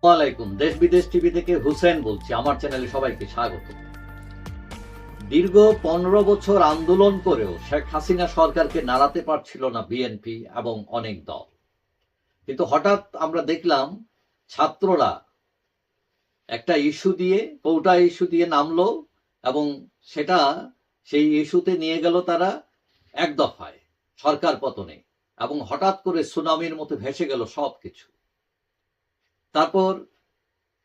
ওয়ালাইকুম। দেশ বিদেশ টিভি থেকে হুসেন বলছি। আমার চ্যানেলে সবাইকে স্বাগত। দীর্ঘ 15 বছর আন্দোলন করেও শেখ হাসিনা সরকারকে নাড়াতে পারছিল না বিএনপি এবং অনেক দল। কিন্তু হঠাৎ আমরা দেখলাম ছাত্ররা একটা ইস্যু দিয়ে, কোটা ইস্যু দিয়ে নামলো এবং সেটা সেই ইস্যুতে নিয়ে গেল তারা এক দফায় সরকার পতনে, এবং হঠাৎ করে সুনামির মতো ভেসে গেল সবকিছু। তারপর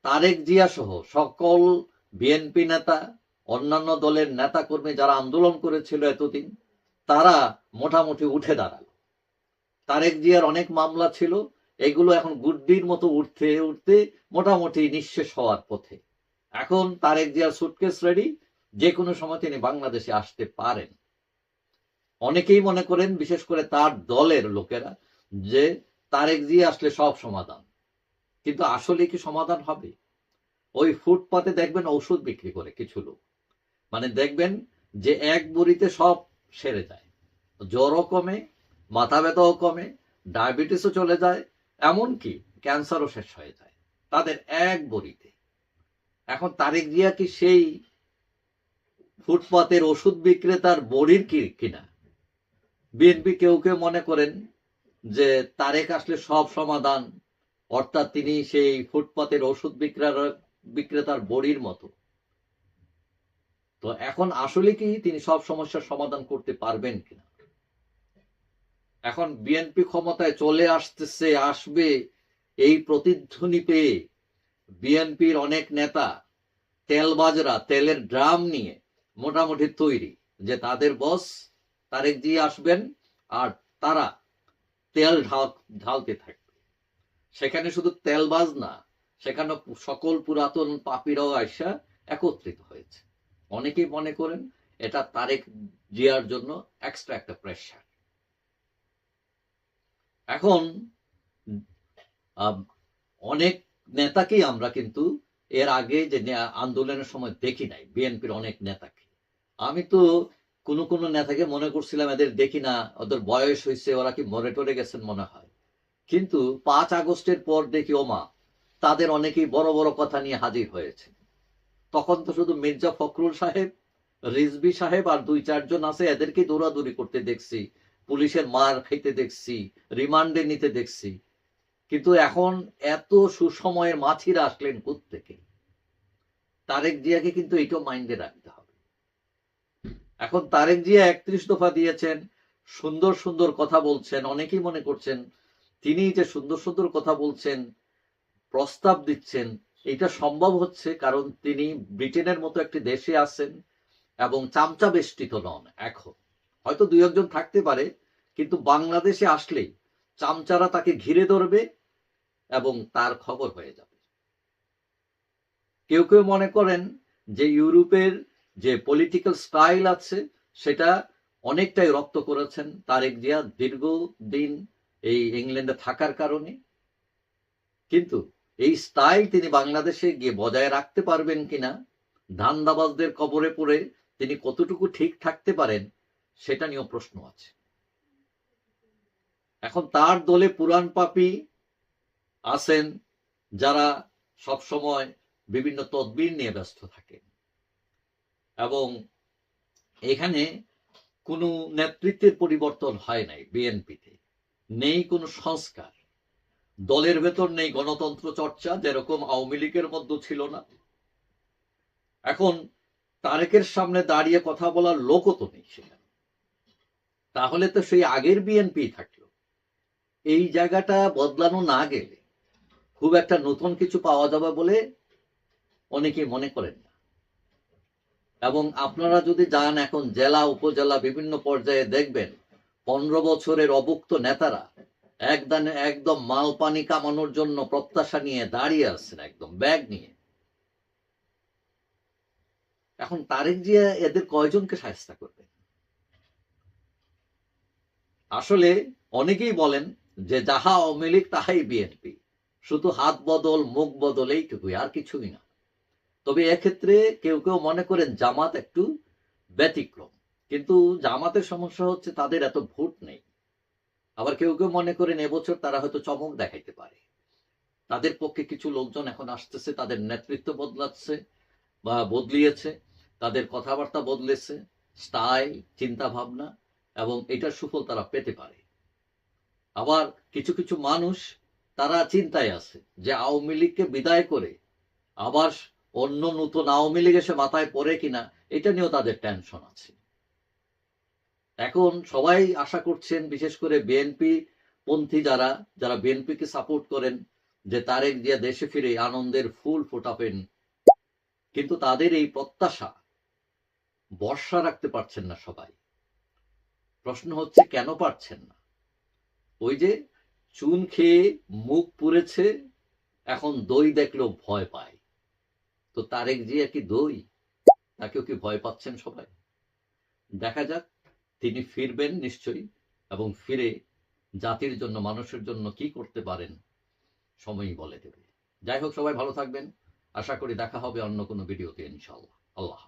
তারেক জিয়া সহ সকল বিএনপি নেতা, অন্যান্য দলের নেতা কর্মী যারা আন্দোলন করেছিল এতদিন, তারা মোটামুটি উঠে দাঁড়ালো। তারেক জিয়ার অনেক মামলা ছিল, এগুলো এখন গুড্ডির মতো উঠতে উঠতে মোটামুটি নিঃশেষ হওয়ার পথে। এখন তারেক জিয়ার সুটকেস রেডি, যে কোনো সময় তিনি বাংলাদেশে আসতে পারেন। অনেকেই মনে করেন, বিশেষ করে তার দলের লোকেরা, যে তারেক জিয়া আসলে সব সমাধান। কিন্তু আসলে কি সমাধান হবে? ওই ফুটপাতে দেখবেন ঔষধ বিক্রি করে কিছু লোক, মানে দেখবেন যে এক বড়িতে সব সেরে যায়, জ্বরও কমে, মাথা ব্যথাও কমে, ডায়াবেটিসও চলে যায়, এমনকি ক্যান্সারও শেষ হয়ে যায় তাদের এক বড়িতে। এখন তারেক জিয়া কি সেই ফুটপাতের ওষুধ বিক্রেতার বড়ির কিনা? বিএনপি কেউ কেউ মনে করেন যে তারেক আসলে সব সমাধান, অর্থাৎ তিনি সেই ফুটপাতের ওষুধ বিক্রেতার বড়ির মতো। তো এখন আসলে কি তিনি সব সমস্যার সমাধান করতে পারবেন কিনা? এখন বিএনপি ক্ষমতায় চলে আসবে এই প্রতিধ্বনি পেয়ে বিএনপির অনেক নেতা তেলবাজরা তেলের ড্রাম নিয়ে মোটামুটি তৈরি, যে তাদের বস তারেক জিয়া আসবেন আর তারা তেল ঢালতে থাকবে। সেখানে শুধু তেলবাজ না, সেখানে সকল পুরাতন পাপীরাও আইসা একত্রিত হয়েছে। অনেকেই মনে করেন এটা তারেক জিয়ার জন্য এক্সট্রা একটা প্রেশার। এখন অনেক নেতাকেই আমরা কিন্তু এর আগে যে আন্দোলনের সময় দেখি নাই, বিএনপির অনেক নেতাকে। আমি তো কোনো কোনো নেতাকে মনে করছিলাম এদের দেখি না, ওদের বয়স হয়েছে, ওরা কি মরে টরে গেছেন মনে হয়। কিন্তু 5 আগস্টের পর দেখি ওমা, তাদের অনেকেই বড় বড় কথা নিয়ে হাজির হয়েছে। তখন তো শুধু মির্জা ফখরুল সাহেব, রিজভী সাহেব আর 2-4 জন আছে, এদেরকে দৌড়াদৌড়ি করতে দেখছি, পুলিশের মার খাইতে দেখছি, রিমান্ডে নিতে দেখছি। কিন্তু এখন এত সুসময়ের মাছিরা আসলেন কোত্থেকে? তারেক জিয়াকে কিন্তু এটাও মাইন্ডে রাখতে হবে। এখন তারেক জিয়া 31 দফা দিয়েছেন, সুন্দর সুন্দর কথা বলছেন। অনেকেই মনে করছেন তিনি যে সুন্দর সুন্দর কথা বলছেন, প্রস্তাব দিচ্ছেন, এটা সম্ভব হচ্ছে কারণ তিনি ব্রিটেনের মতো একটি দেশে আছেন এবং চামচা বেষ্টিত নন। এখন হয়তো 2-1 জন থাকতে পারে, কিন্তু বাংলাদেশে আসলেই চামচারা তাকে ঘিরে ধরবে এবং তার খবর হয়ে যাবে। কেউ কেউ মনে করেন যে ইউরোপের যে পলিটিক্যাল স্টাইল আছে সেটা অনেকটাই রপ্ত করেছেন তারেক জিয়া দীর্ঘদিন এই ইংল্যান্ডে থাকার কারণে। কিন্তু এই স্টাইল তিনি বাংলাদেশে গিয়ে বজায় রাখতে পারবেন কিনা, ধান্দাবাজদের কবরে পড়ে তিনি কতটুকু ঠিক থাকতে পারেন, সেটা নিয়েও প্রশ্ন আছে। এখন তার দলে পুরান পাপী আছেন, যারা সব সময় বিভিন্ন তদবির নিয়ে ব্যস্ত থাকেন, এবং এখানে কোনো নেতৃত্বের পরিবর্তন হয় নাই। বিএনপিতে নেই কোনো সংস্কার, দলের ভেতর নেই গণতন্ত্র চর্চা, যেরকম আওয়ামী লীগের মধ্যে ছিল না। এখন তারেকের সামনে দাঁড়িয়ে কথা বলার লোকও তো নেই সেখানে, তাহলে তো সেই আগের বিএনপি থাকলো। এই জায়গাটা বদলানো না গেলে খুব একটা নতুন কিছু পাওয়া যাবে বলে অনেকেই মনে করেন না। এবং আপনারা যদি যান এখন জেলা উপজেলা বিভিন্ন পর্যায়ে, দেখবেন 15 বছরের অভুক্ত নেতারা একদম মাল পানি কামানোর জন্য প্রত্যাশা নিয়ে দাঁড়িয়ে আছেন, একদম ব্যাগ নিয়ে। এখন তারেক জিয়া এদের কয়জনকে শায়েস্তা করবে? আসলে অনেকেই বলেন যে যাহা আওয়ামী লীগ তাহাই বিএনপি, শুধু হাত বদল মুখ বদল এইটুকুই, আর কিছুই না। তবে এক্ষেত্রে কেউ কেউ মনে করেন জামাত একটু ব্যতিক্রম, কিন্তু জামাতের সমস্যা হচ্ছে তাদের এত ভোট নেই। আবার কেউ কেউ মনে করেন এবছর তারা হয়তো চমক দেখাইতে পারে। তাদের পক্ষে কিছু লোকজন এখন আসতেছে, তাদের নেতৃত্ব বদলাচ্ছে বা বদলিয়েছে, তাদের কথাবার্তা বদলেছে, স্টাইল, চিন্তা ভাবনা, এবং এটার সুফল তারা পেতে পারে। আবার কিছু কিছু মানুষ তারা চিন্তায় আছে যে আওয়ামী লীগকে বিদায় করে আবার অন্য নতুন আওয়ামী লীগ এসে মাথায় পড়ে কিনা, এটা নিয়েও তাদের টেনশন আছে। এখন সবাই আশা করছেন, বিশেষ করে বিএনপি পন্থী যারা যারা বিএনপিকে সাপোর্ট করেন, যে তারেক জিয়া দেশে ফিরে আনন্দের ফুল ফোটাবেন, কিন্তু তাদের এই প্রত্যাশা ভরসা রাখতে পারছেন না সবাই। প্রশ্ন হচ্ছে কেন পারছেন না? ওই যে চুন খেয়ে মুখ পুড়েছে, এখন দই দেখলেও ভয় পায়। তো তারেক জিয়া কি দই? তাকেও কি ভয় পাচ্ছেন সবাই? দেখা যাক, তিনি ফিরবেন নিশ্চয়ই, এবং ফিরে জাতির জন্য, মানুষের জন্য কি করতে পারেন সময়ই বলে দেবে। যাই হোক, সবাই ভালো থাকবেন। আশা করি দেখা হবে অন্য কোনো ভিডিওতে ইনশাআল্লাহ। আল্লাহ।